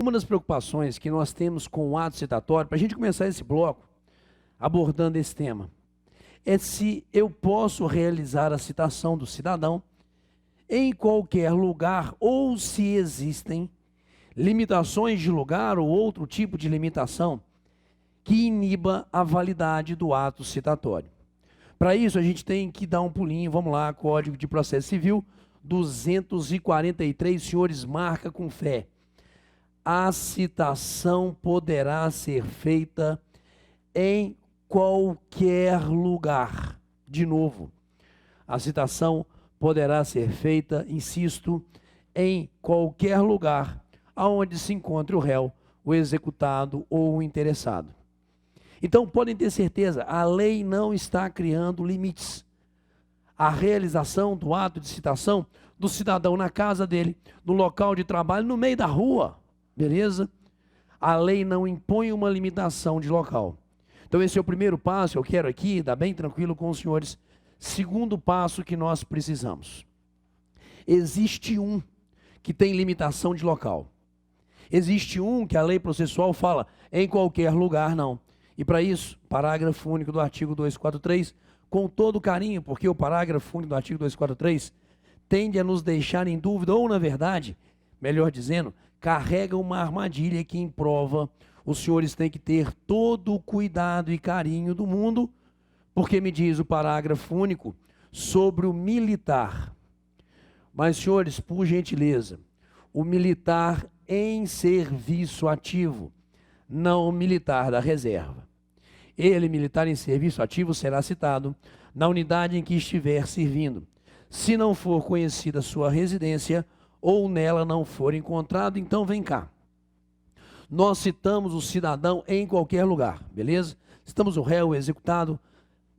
Uma das preocupações que nós temos com o ato citatório, para a gente começar esse bloco abordando esse tema, é se eu posso realizar a citação do cidadão em qualquer lugar ou se existem limitações de lugar ou outro tipo de limitação que iniba a validade do ato citatório. Para isso, a gente tem que dar um pulinho, vamos lá, Código de Processo Civil 243, senhores, marca com fé. A citação poderá ser feita em qualquer lugar. De novo, a citação poderá ser feita, insisto, em qualquer lugar aonde se encontre o réu, o executado ou o interessado. Então, podem ter certeza, a lei não está criando limites. A realização do ato de citação do cidadão na casa dele, no local de trabalho, no meio da rua, beleza? A lei não impõe uma limitação de local. Então, esse é o primeiro passo, eu quero aqui, dar bem tranquilo com os senhores. Segundo passo que nós precisamos. Existe um que tem limitação de local. Existe um que a lei processual fala em qualquer lugar, não. E para isso, parágrafo único do artigo 243, com todo carinho, porque o parágrafo único do artigo 243 tende a nos deixar em dúvida, ou na verdade, melhor dizendo, carrega uma armadilha que em prova os senhores têm que ter todo o cuidado e carinho do mundo, porque me diz o parágrafo único sobre o militar. Mas, senhores, por gentileza, o militar em serviço ativo, não o militar da reserva. Ele, militar em serviço ativo, será citado na unidade em que estiver servindo. Se não for conhecida sua residência ou nela não for encontrado, então vem cá. Nós citamos o cidadão em qualquer lugar, beleza? Citamos o réu, o executado,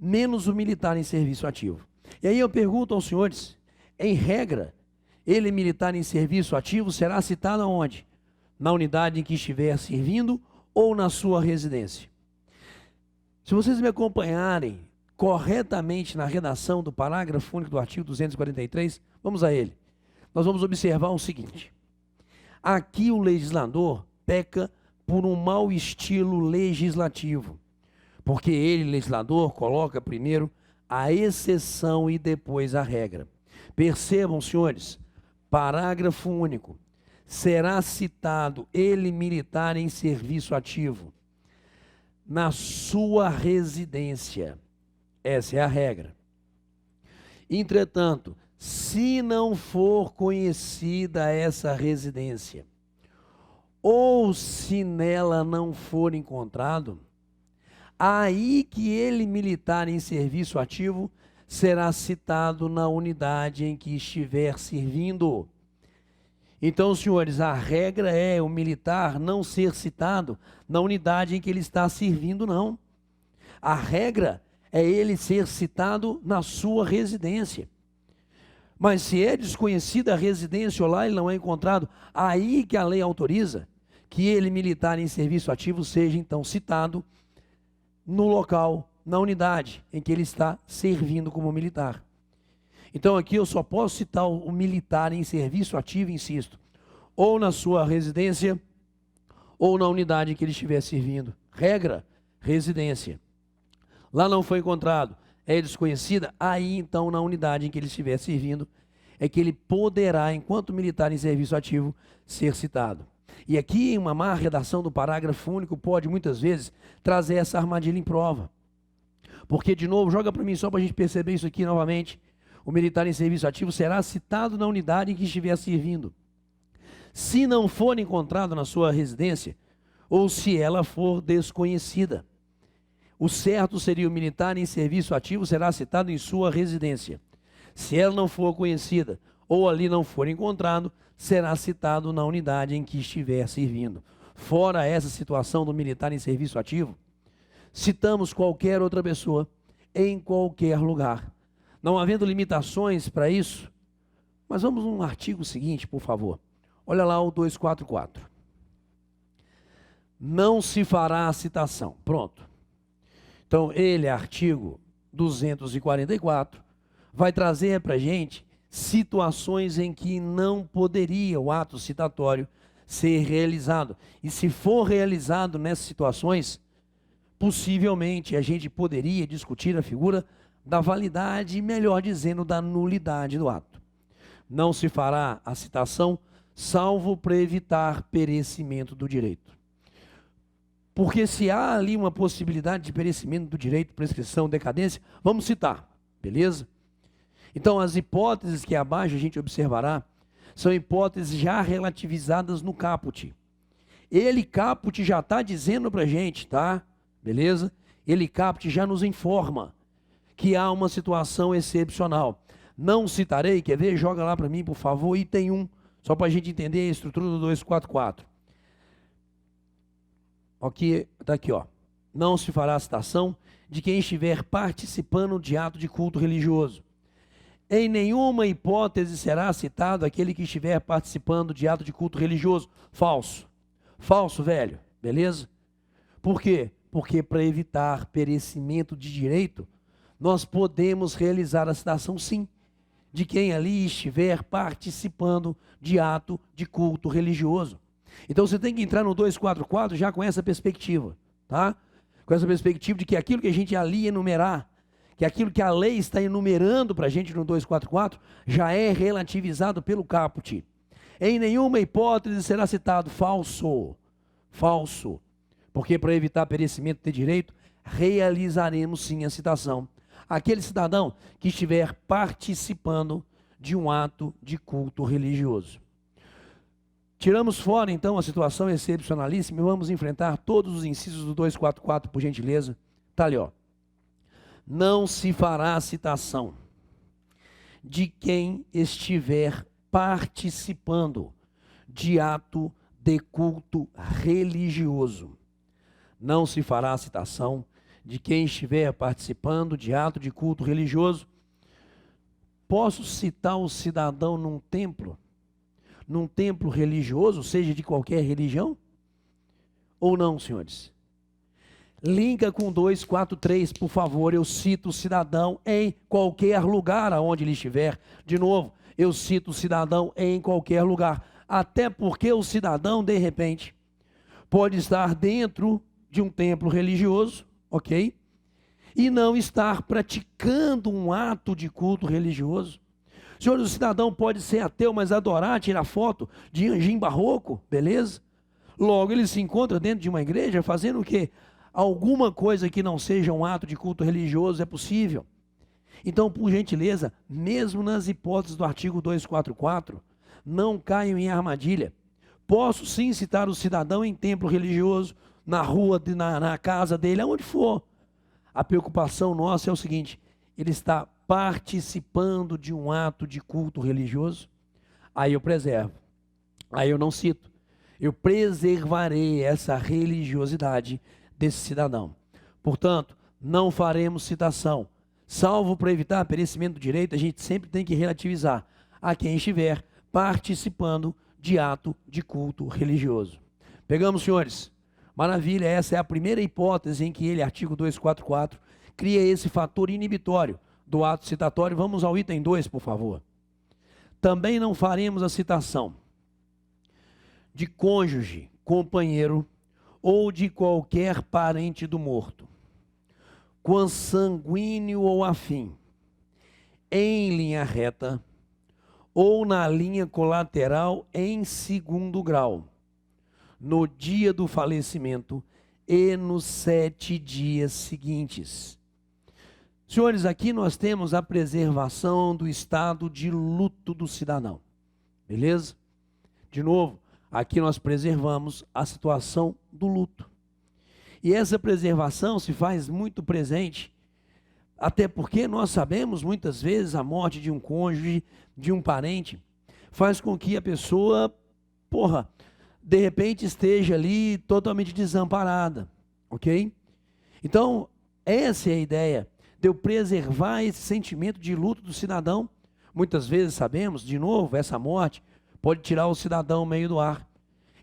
menos o militar em serviço ativo. E aí eu pergunto aos senhores, em regra, ele militar em serviço ativo será citado aonde? Na unidade em que estiver servindo ou na sua residência? Se vocês me acompanharem corretamente na redação do parágrafo único do artigo 243, vamos a ele. Nós vamos observar o seguinte. Aqui o legislador peca por um mau estilo legislativo. Porque ele, legislador, coloca primeiro a exceção e depois a regra. Percebam, senhores, parágrafo único. Será citado ele militar em serviço ativo na sua residência. Essa é a regra. Entretanto, se não for conhecida essa residência, ou se nela não for encontrado, aí que ele militar em serviço ativo será citado na unidade em que estiver servindo. Então, senhores, a regra é o militar não ser citado na unidade em que ele está servindo, não. A regra é ele ser citado na sua residência. Mas se é desconhecida a residência ou lá ele não é encontrado, aí que a lei autoriza que ele militar em serviço ativo seja então citado no local, na unidade em que ele está servindo como militar. Então aqui eu só posso citar o militar em serviço ativo, insisto, ou na sua residência, ou na unidade em que ele estiver servindo. Regra, residência. Lá não foi encontrado, é desconhecida, aí então na unidade em que ele estiver servindo, é que ele poderá, enquanto militar em serviço ativo, ser citado. E aqui uma má redação do parágrafo único pode muitas vezes trazer essa armadilha em prova. Porque, de novo, joga para mim só para a gente perceber isso aqui novamente. O militar em serviço ativo será citado na unidade em que estiver servindo. Se não for encontrado na sua residência, ou se ela for desconhecida. O certo seria o militar em serviço ativo será citado em sua residência. Se ela não for conhecida, ou ali não for encontrado, será citado na unidade em que estiver servindo. Fora essa situação do militar em serviço ativo, citamos qualquer outra pessoa em qualquer lugar. Não havendo limitações para isso, mas vamos num artigo seguinte, por favor. Olha lá o 244. Não se fará a citação. Pronto. Então, ele, artigo 244, vai trazer para a gente situações em que não poderia o ato citatório ser realizado. E se for realizado nessas situações, possivelmente a gente poderia discutir a figura da validade, melhor dizendo, da nulidade do ato. Não se fará a citação, salvo para evitar perecimento do direito. Porque se há ali uma possibilidade de perecimento do direito, prescrição, decadência, vamos citar, beleza? Então, as hipóteses que abaixo a gente observará são hipóteses já relativizadas no caput. Ele, caput, já está dizendo para a gente, tá? Beleza? Ele, caput, já nos informa que há uma situação excepcional. Não citarei, quer ver? Joga lá para mim, por favor, item 1, só para a gente entender a estrutura do 244. Ok, está aqui, ó. Não se fará citação de quem estiver participando de ato de culto religioso. Em nenhuma hipótese será citado aquele que estiver participando de ato de culto religioso. Falso. Falso, velho. Beleza? Por quê? Porque para evitar perecimento de direito, nós podemos realizar a citação, sim, de quem ali estiver participando de ato de culto religioso. Então você tem que entrar no 244 já com essa perspectiva, tá? Com essa perspectiva de que aquilo que a gente ali enumerar, que aquilo que a lei está enumerando para a gente no 244, já é relativizado pelo caput. Em nenhuma hipótese será citado falso. Falso. Porque para evitar perecimento de direito, realizaremos sim a citação. Aquele cidadão que estiver participando de um ato de culto religioso. Tiramos fora, então, a situação excepcionalíssima e vamos enfrentar todos os incisos do 244, por gentileza. Está ali, ó. Não se fará citação de quem estiver participando de ato de culto religioso. Não se fará citação de quem estiver participando de ato de culto religioso. Posso citar o cidadão num templo religioso, seja de qualquer religião? Ou não, senhores? Linka com 243, por favor. Eu cito o cidadão em qualquer lugar aonde ele estiver. De novo, eu cito o cidadão em qualquer lugar. Até porque o cidadão, de repente, pode estar dentro de um templo religioso, ok? E não estar praticando um ato de culto religioso. Senhores, o cidadão pode ser ateu, mas adorar, tirar foto de anjinho barroco, beleza? Logo, ele se encontra dentro de uma igreja fazendo o quê? Alguma coisa que não seja um ato de culto religioso é possível. Então, por gentileza, mesmo nas hipóteses do artigo 244, não caiam em armadilha. Posso sim citar o cidadão em templo religioso, na rua, na casa dele, aonde for. A preocupação nossa é o seguinte: ele está participando de um ato de culto religioso, aí eu preservo, aí eu não cito, eu preservarei essa religiosidade desse cidadão. Portanto, não faremos citação, salvo para evitar perecimento do direito. A gente sempre tem que relativizar a quem estiver participando de ato de culto religioso. Pegamos, senhores? Maravilha, essa é a primeira hipótese em que ele, artigo 244, cria esse fator inibitório do ato citatório. Vamos ao item 2, por favor. Também não faremos a citação de cônjuge, companheiro ou de qualquer parente do morto, consanguíneo ou afim, em linha reta ou na linha colateral em segundo grau, no dia do falecimento e nos 7 dias seguintes. Senhores, aqui nós temos a preservação do estado de luto do cidadão. Beleza? De novo, aqui nós preservamos a situação do luto. E essa preservação se faz muito presente, até porque nós sabemos muitas vezes a morte de um cônjuge, de um parente, faz com que a pessoa, de repente esteja ali totalmente desamparada, ok? Então, essa é a ideia de eu preservar esse sentimento de luto do cidadão. Muitas vezes sabemos, de novo, essa morte pode tirar o cidadão meio do ar.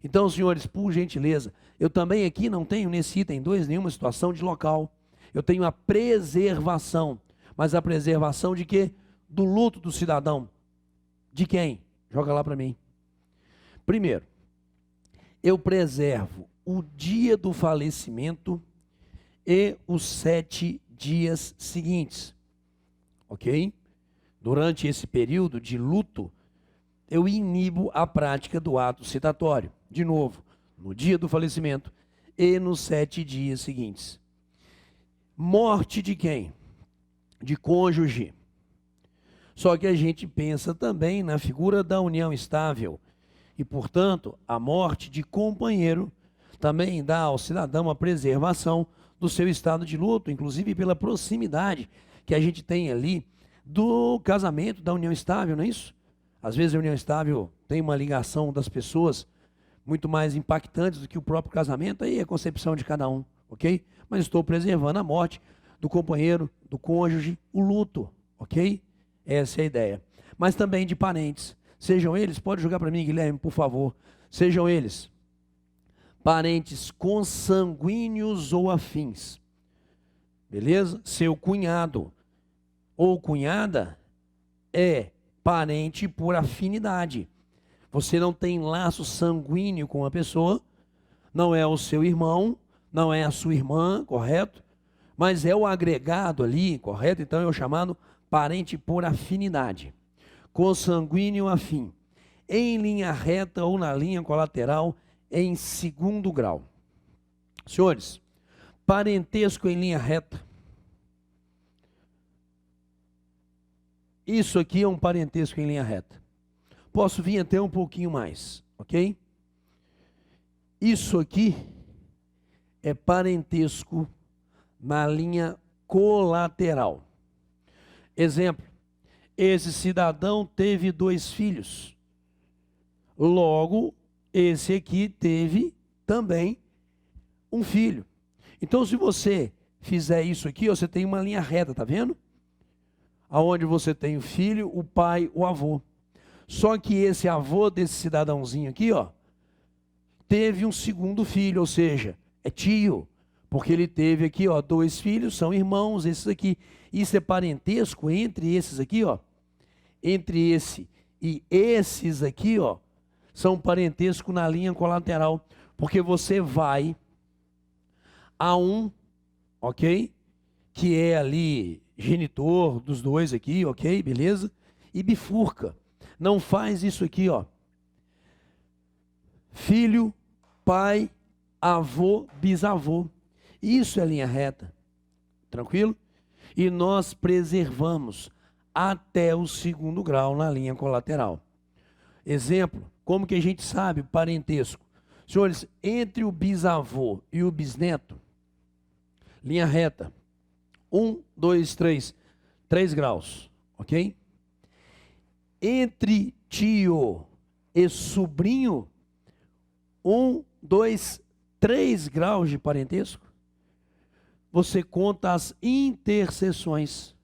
Então, senhores, por gentileza, eu também aqui não tenho nesse item 2 nenhuma situação de local. Eu tenho a preservação, mas a preservação de quê? Do luto do cidadão. De quem? Joga lá para mim. Primeiro, eu preservo o dia do falecimento e os 7 dias seguintes, ok? Durante esse período de luto, eu inibo a prática do ato citatório, de novo, no dia do falecimento e nos 7 dias seguintes. Morte de quem? De cônjuge. Só que a gente pensa também na figura da união estável e, portanto, a morte de companheiro também dá ao cidadão a preservação do seu estado de luto, inclusive pela proximidade que a gente tem ali do casamento, da união estável, não é isso? Às vezes a união estável tem uma ligação das pessoas muito mais impactantes do que o próprio casamento, aí é a concepção de cada um, ok? Mas estou preservando a morte do companheiro, do cônjuge, o luto, ok? Essa é a ideia. Mas também de parentes, sejam eles, pode jogar para mim, Guilherme, por favor, sejam eles parentes consanguíneos ou afins, beleza? Seu cunhado ou cunhada é parente por afinidade. Você não tem laço sanguíneo com a pessoa, não é o seu irmão, não é a sua irmã, correto? Mas é o agregado ali, correto? Então é o chamado parente por afinidade. Consanguíneo afim. Em linha reta ou na linha colateral, em segundo grau. Senhores, parentesco em linha reta. Isso aqui é um parentesco em linha reta. Posso vir até um pouquinho mais, ok? Isso aqui é parentesco na linha colateral. Exemplo, esse cidadão teve 2 filhos. Logo, esse aqui teve também um filho. Então, se você fizer isso aqui, ó, você tem uma linha reta, tá vendo? Aonde você tem o filho, o pai, o avô. Só que esse avô desse cidadãozinho aqui, ó, teve um segundo filho, ou seja, é tio, porque ele teve aqui, ó, 2 filhos, são irmãos, esses aqui. Isso é parentesco entre esses aqui, ó. Entre esse e esses aqui, ó, são parentesco na linha colateral, porque você vai a um, ok? Que é ali genitor dos 2 aqui, ok? Beleza? E bifurca. Não faz isso aqui, ó. Filho, pai, avô, bisavô. Isso é linha reta. Tranquilo? E nós preservamos até o segundo grau na linha colateral. Exemplo, como que a gente sabe o parentesco? Senhores, entre o bisavô e o bisneto, linha reta, 1, 2, 3, 3 graus, ok? Entre tio e sobrinho, 1, 2, 3 graus de parentesco. Você conta as interseções.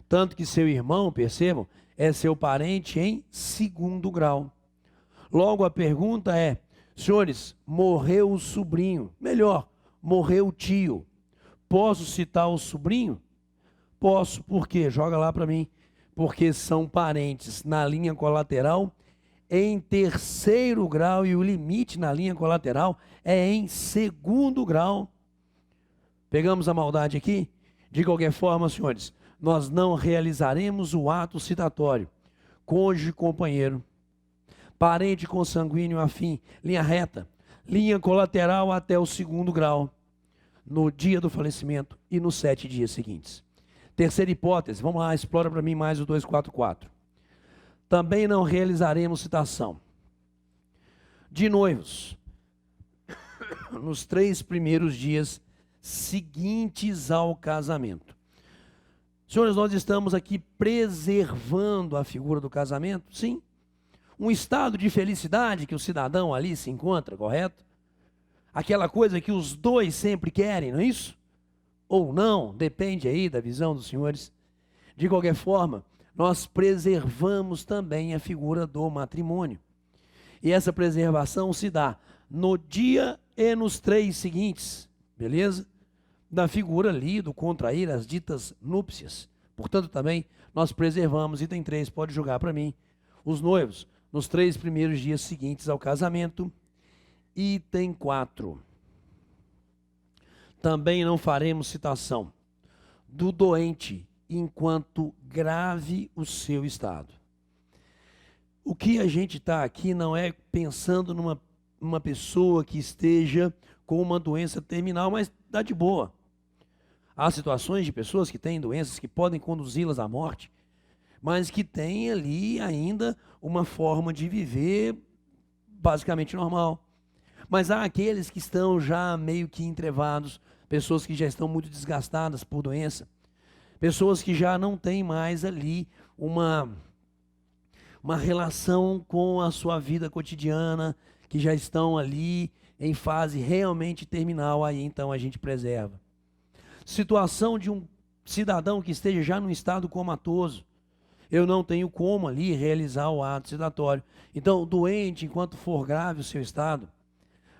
Tanto que seu irmão, percebam, é seu parente em segundo grau. Logo a pergunta é, senhores, morreu o sobrinho, melhor, morreu o tio. Posso citar o sobrinho? Posso, por quê? Joga lá para mim. Porque são parentes na linha colateral em terceiro grau e o limite na linha colateral é em segundo grau. Pegamos a maldade aqui? De qualquer forma, senhores, nós não realizaremos o ato citatório. Cônjuge, companheiro, parente consanguíneo afim, linha reta, linha colateral até o segundo grau, no dia do falecimento e nos 7 dias seguintes. Terceira hipótese, vamos lá, explora para mim mais o 244. Também não realizaremos citação de noivos nos 3 primeiros dias seguintes ao casamento. Senhores, nós estamos aqui preservando a figura do casamento? Sim. Um estado de felicidade que o cidadão ali se encontra, correto? Aquela coisa que os 2 sempre querem, não é isso? Ou não, depende aí da visão dos senhores. De qualquer forma, nós preservamos também a figura do matrimônio. E essa preservação se dá no dia e nos 3 seguintes, beleza? Da figura ali do contrair as ditas núpcias. Portanto, também nós preservamos, item 3, pode jogar para mim, os noivos nos 3 primeiros dias seguintes ao casamento item 4. Também não faremos citação do doente enquanto grave o seu estado. O que a gente está aqui não é pensando numa pessoa que esteja com uma doença terminal, mas está de boa. Há situações de pessoas que têm doenças que podem conduzi-las à morte, mas que têm ali ainda uma forma de viver basicamente normal. Mas há aqueles que estão já meio que entrevados, pessoas que já estão muito desgastadas por doença, pessoas que já não têm mais ali uma relação com a sua vida cotidiana, que já estão ali em fase realmente terminal, aí então a gente preserva. Situação de um cidadão que esteja já num estado comatoso, eu não tenho como ali realizar o ato citatório. Então, doente, enquanto for grave o seu estado,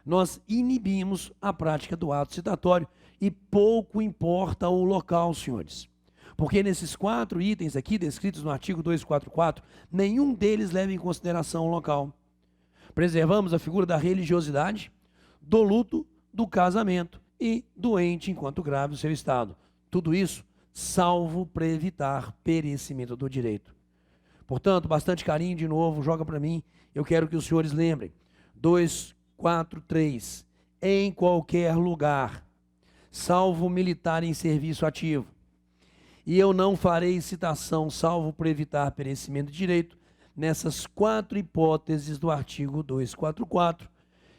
nós inibimos a prática do ato citatório e pouco importa o local, senhores. Porque nesses 4 itens aqui descritos no artigo 244, nenhum deles leva em consideração o local. Preservamos a figura da religiosidade, do luto, do casamento e doente enquanto grave o seu estado. Tudo isso salvo para evitar perecimento do direito. Portanto, bastante carinho de novo, joga para mim, eu quero que os senhores lembrem. 243, em qualquer lugar, salvo militar em serviço ativo. E eu não farei citação, salvo para evitar perecimento de direito, nessas 4 hipóteses do artigo 244.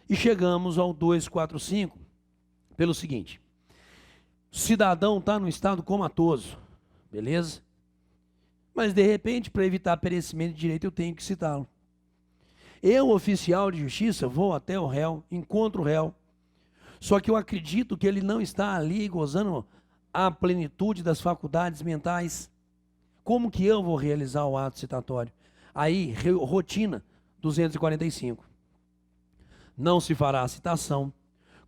E chegamos ao 245, pelo seguinte: o cidadão está no estado comatoso, beleza? Mas, de repente, para evitar perecimento de direito, eu tenho que citá-lo. Eu, oficial de justiça, vou até o réu, encontro o réu, só que eu acredito que ele não está ali gozando a plenitude das faculdades mentais. Como que eu vou realizar o ato citatório? Aí, rotina 245. Não se fará a citação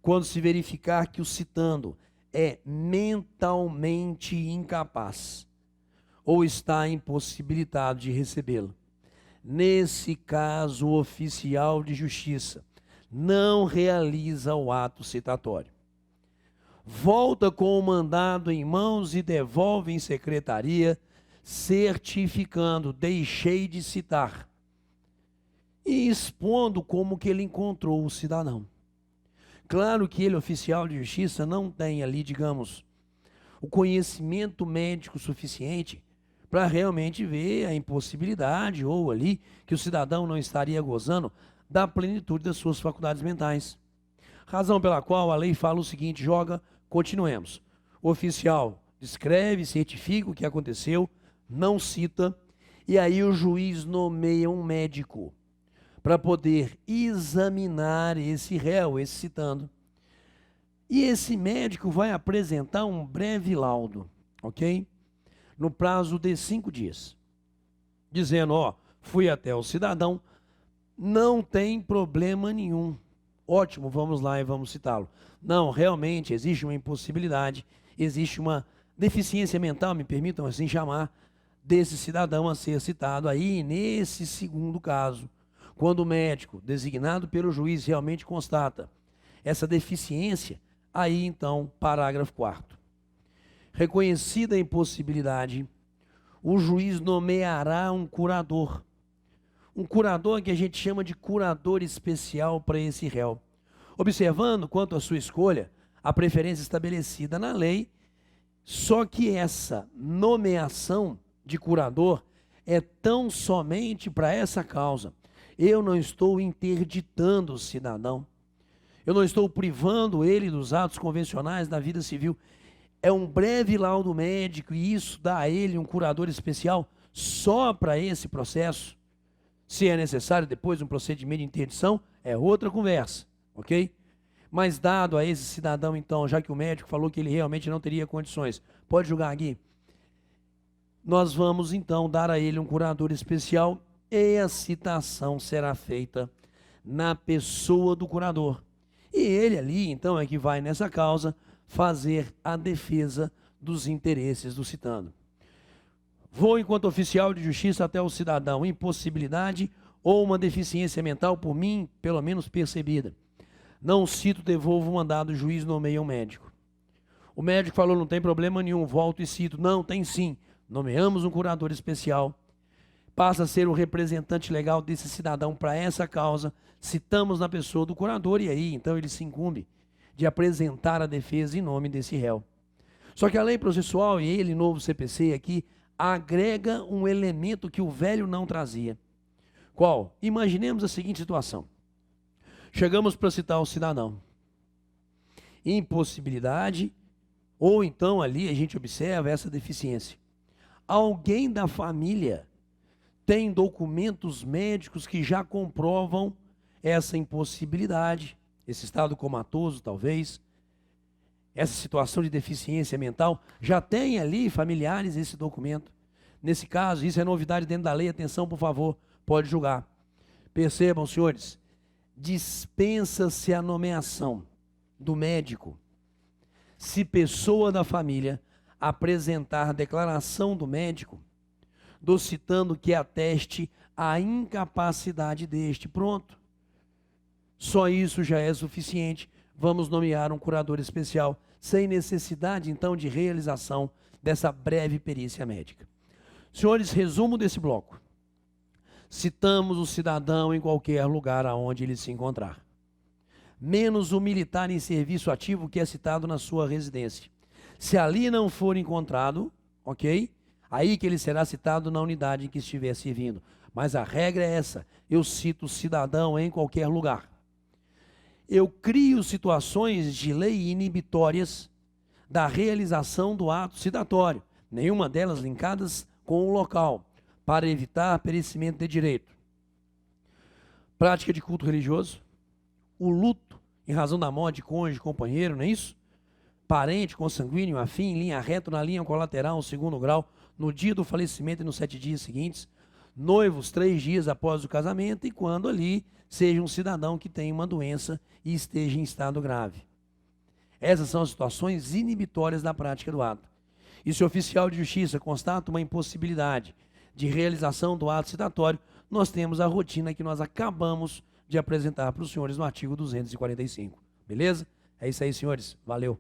quando se verificar que o citando é mentalmente incapaz ou está impossibilitado de recebê-lo. Nesse caso, o oficial de justiça não realiza o ato citatório. Volta com o mandado em mãos e devolve em secretaria, certificando, deixei de citar, e expondo como que ele encontrou o cidadão. Claro que ele, oficial de justiça, não tem ali, digamos, o conhecimento médico suficiente para realmente ver a impossibilidade ou ali que o cidadão não estaria gozando da plenitude das suas faculdades mentais. Razão pela qual a lei fala o seguinte, continuemos. O oficial descreve, certifica o que aconteceu, não cita, e aí o juiz nomeia um médico para poder examinar esse réu, esse citando. E esse médico vai apresentar um breve laudo, ok? No prazo de 5 dias. Dizendo, fui até o cidadão, não tem problema nenhum. Ótimo, vamos lá e vamos citá-lo. Não, realmente existe uma impossibilidade, existe uma deficiência mental, me permitam assim chamar, desse cidadão a ser citado. Aí, nesse segundo caso, quando o médico, designado pelo juiz, realmente constata essa deficiência, aí então, parágrafo 4º. Reconhecida a impossibilidade, o juiz nomeará um curador. Um curador que a gente chama de curador especial para esse réu. Observando quanto à sua escolha, a preferência estabelecida na lei, só que essa nomeação de curador é tão somente para essa causa. Eu não estou interditando o cidadão. Eu não estou privando ele dos atos convencionais da vida civil. É um breve laudo médico e isso dá a ele um curador especial só para esse processo. Se é necessário depois um procedimento de interdição, é outra conversa, ok? Mas dado a esse cidadão, então, já que o médico falou que ele realmente não teria condições, pode julgar aqui? Nós vamos, então, dar a ele um curador especial e a citação será feita na pessoa do curador. E ele ali, então, é que vai nessa causa fazer a defesa dos interesses do citando. Vou, enquanto oficial de justiça, até o cidadão, impossibilidade ou uma deficiência mental por mim, pelo menos percebida. Não cito, devolvo o mandado, o juiz nomeia um médico. O médico falou, não tem problema nenhum, volto e cito. Não, tem sim. Nomeamos um curador especial. Passa a ser o representante legal desse cidadão para essa causa. Citamos na pessoa do curador e aí, então, ele se incumbe de apresentar a defesa em nome desse réu. Só que a lei processual e ele, novo CPC aqui, agrega um elemento que o velho não trazia. Qual? Imaginemos a seguinte situação. Chegamos para citar o cidadão. Impossibilidade, ou então ali a gente observa essa deficiência. Alguém da família tem documentos médicos que já comprovam essa impossibilidade, esse estado comatoso talvez, essa situação de deficiência mental, já tem ali familiares esse documento. Nesse caso, isso é novidade dentro da lei, atenção por favor, pode julgar. Percebam, senhores, dispensa-se a nomeação do médico se pessoa da família apresentar declaração do médico citando que ateste a incapacidade deste. Pronto. Só isso já é suficiente. Vamos nomear um curador especial, sem necessidade, então, de realização dessa breve perícia médica. Senhores, resumo desse bloco. Citamos o cidadão em qualquer lugar aonde ele se encontrar, menos o militar em serviço ativo que é citado na sua residência. Se ali não for encontrado, ok? Aí que ele será citado na unidade em que estiver servindo. Mas a regra é essa, eu cito o cidadão em qualquer lugar. Eu crio situações de lei inibitórias da realização do ato citatório, nenhuma delas linkadas com o local, para evitar perecimento de direito. Prática de culto religioso, o luto em razão da morte de cônjuge, companheiro, não é isso? Parente, consanguíneo, afim, em linha reta, na linha colateral, segundo grau, no dia do falecimento e nos 7 dias seguintes, noivos 3 dias após o casamento e quando ali seja um cidadão que tenha uma doença e esteja em estado grave. Essas são as situações inibitórias da prática do ato. E se o oficial de justiça constata uma impossibilidade de realização do ato citatório, nós temos a rotina que nós acabamos de apresentar para os senhores no artigo 245. Beleza? É isso aí, senhores. Valeu.